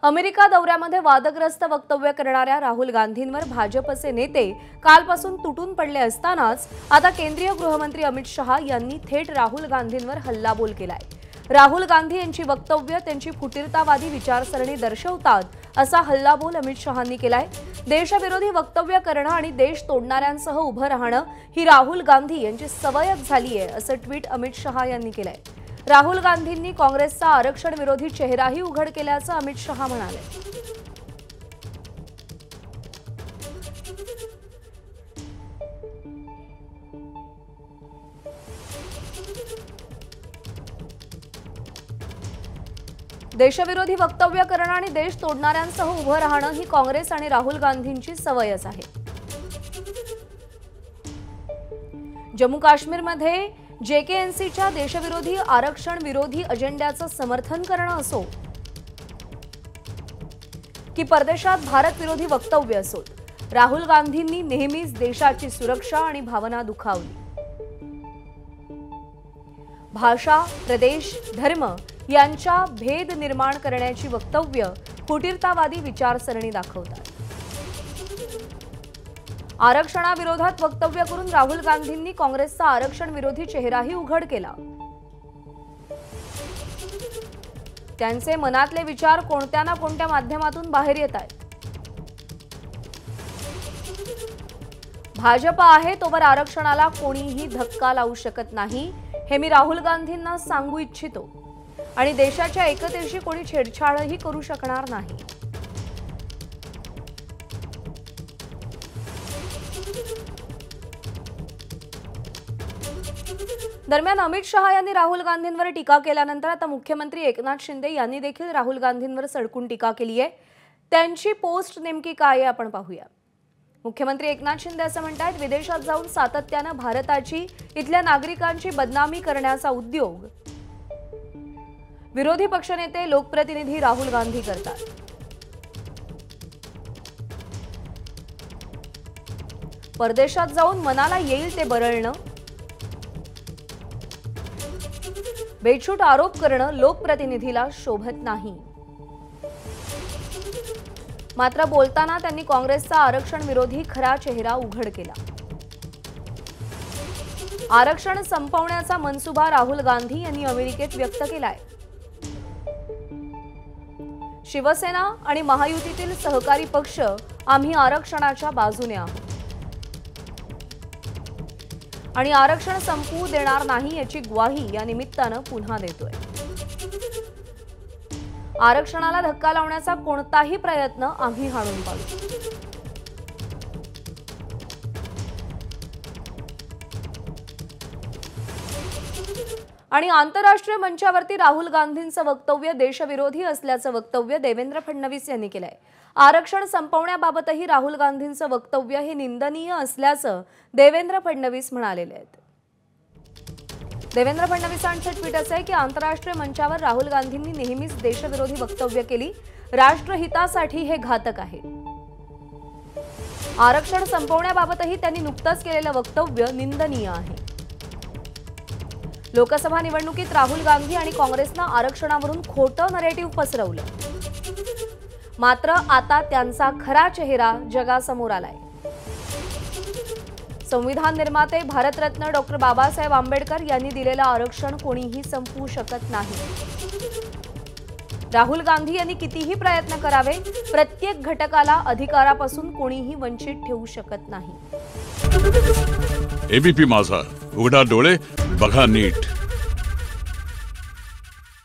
America दौऱ्यामध्ये वादग्रस्त वक्तव्य करणाऱ्या राहुल गांधींवर भाजपचे नेते कालपासून तुटून पडले असतानाच आता केंद्रीय गृहमंत्री अमित शहा यांनी थेट राहुल गांधींवर हल्लाबोल केलाय। राहुल गांधी यांची वक्तव्य त्यांची फुटीरतावादी विचारसरणी दर्शवतात असा हल्लाबोल अमित शहांनी केलाय। देशविरोधी वक्तव्य करणं आणि देश तोडणाऱ्यांसह उभं राहणं ही राहुल गांधी यांची सवयच झाली आहे असं ट्विट अमित शहा यांनी केलंय। राहुल गांधींनी काँग्रेसचा आरक्षण विरोधी चेहराही उघड केल्याचं अमित शहा म्हणाले। देशविरोधी वक्तव्य करणं आणि देश तोडणाऱ्यांसह उभं राहणं ही काँग्रेस आणि राहुल गांधींची सवयच आहे। जम्मू काश्मीरमध्ये जेकेएनसीच्या देशविरोधी आरक्षण विरोधी अजेंड्याचं समर्थन करणं असो की परदेशात भारत विरोधी वक्तव्य असोत, राहुल गांधींनी नेहमीच देशाची सुरक्षा आणि भावना दुखावली। भाषा, प्रदेश, धर्म यांचा भेद निर्माण करण्याची वक्तव्य फुटीरतावादी विचारसरणी दाखवतात। आरक्षणाविरोधात वक्तव्य करून राहुल गांधींनी काँग्रेसचा आरक्षण विरोधी चेहराही उघड केला। त्यांचे मनातले विचार कोणत्या ना कोणत्या माध्यमातून बाहेर येत आहेत। भाजप आहे तोवर आरक्षणाला कोणीही धक्का लावू शकत नाही हे मी राहुल गांधींना सांगू इच्छितो आणि देशाच्या एकतेशी कोणी छेडछाडही करू शकणार नाही। दरम्यान अमित शहा यांनी राहुल गांधींवर टीका केल्यानंतर आता मुख्यमंत्री एकनाथ शिंदे यांनी देखील राहुल गांधींवर सडकून टीका केली आहे। त्यांची पोस्ट नेमकी काय आहे आपण पाहूया। मुख्यमंत्री एकनाथ शिंदे असं म्हणतात, विदेशात जाऊन सातत्याने भारताची इथल्या नागरिकांची बदनामी करण्याचा उद्योग विरोधी पक्षनेते लोकप्रतिनिधी राहुल गांधी करतात। परदेशात जाऊन मनाला येईल ते बरळणं, बेछूट आरोप करणं लोकप्रतिनिधीला शोभत नाही। मात्र बोलताना त्यांनी काँग्रेसचा आरक्षण विरोधी खरा चेहरा उघड केला। आरक्षण संपवण्याचा मनसुबा राहुल गांधी यांनी अमेरिकेत व्यक्त केलाय। शिवसेना आणि महायुतीतील सहकारी पक्ष आम्ही आरक्षणाच्या बाजूने आहोत आणि आरक्षण संपवू देणार नाही याची ग्वाही या निमित्तानं पुन्हा देतोय। आरक्षणाला धक्का लावण्याचा कोणताही प्रयत्न आम्ही हाणून पाडू। आणि आंतरराष्ट्रीय मंचावरती राहुल गांधींचं वक्तव्य देशविरोधी असल्याचं वक्तव्य देवेंद्र फडणवीस यांनी केलंय। आरक्षण संपवण्याबाबतही राहुल गांधींचं वक्तव्य हे निंदनीय असल्याचं देवेंद्र फडणवीस म्हणालेले आहेत। देवेंद्र फडणवीसांचं ट्विट असं आहे की आंतरराष्ट्रीय मंचावर राहुल गांधींनी नेहमीच देशविरोधी वक्तव्य केली, राष्ट्रहितासाठी हे घातक आहे। आरक्षण संपवण्याबाबतही त्यांनी नुकतंच केलेलं वक्तव्य निंदनीय आहे। लोकसभा निवडणुकीत राहुल गांधी आणि काँग्रेसनं आरक्षणावरून खोटं नरेटिव्ह पसरवलं, मात्र आता त्यांचा खरा चेहरा जगासमोर आलाय। संविधान निर्माते भारतरत्न डॉक्टर बाबासाहेब आंबेडकर यांनी दिलेलं आरक्षण कोणीही संपवू शकत नाही। राहुल गांधी यांनी कितीही प्रयत्न करावे, प्रत्येक घटकाला अधिकारापासून कोणीही वंचित ठेवू शकत नाही। एबीपी माझा, उघडा डोळे बघा नीट।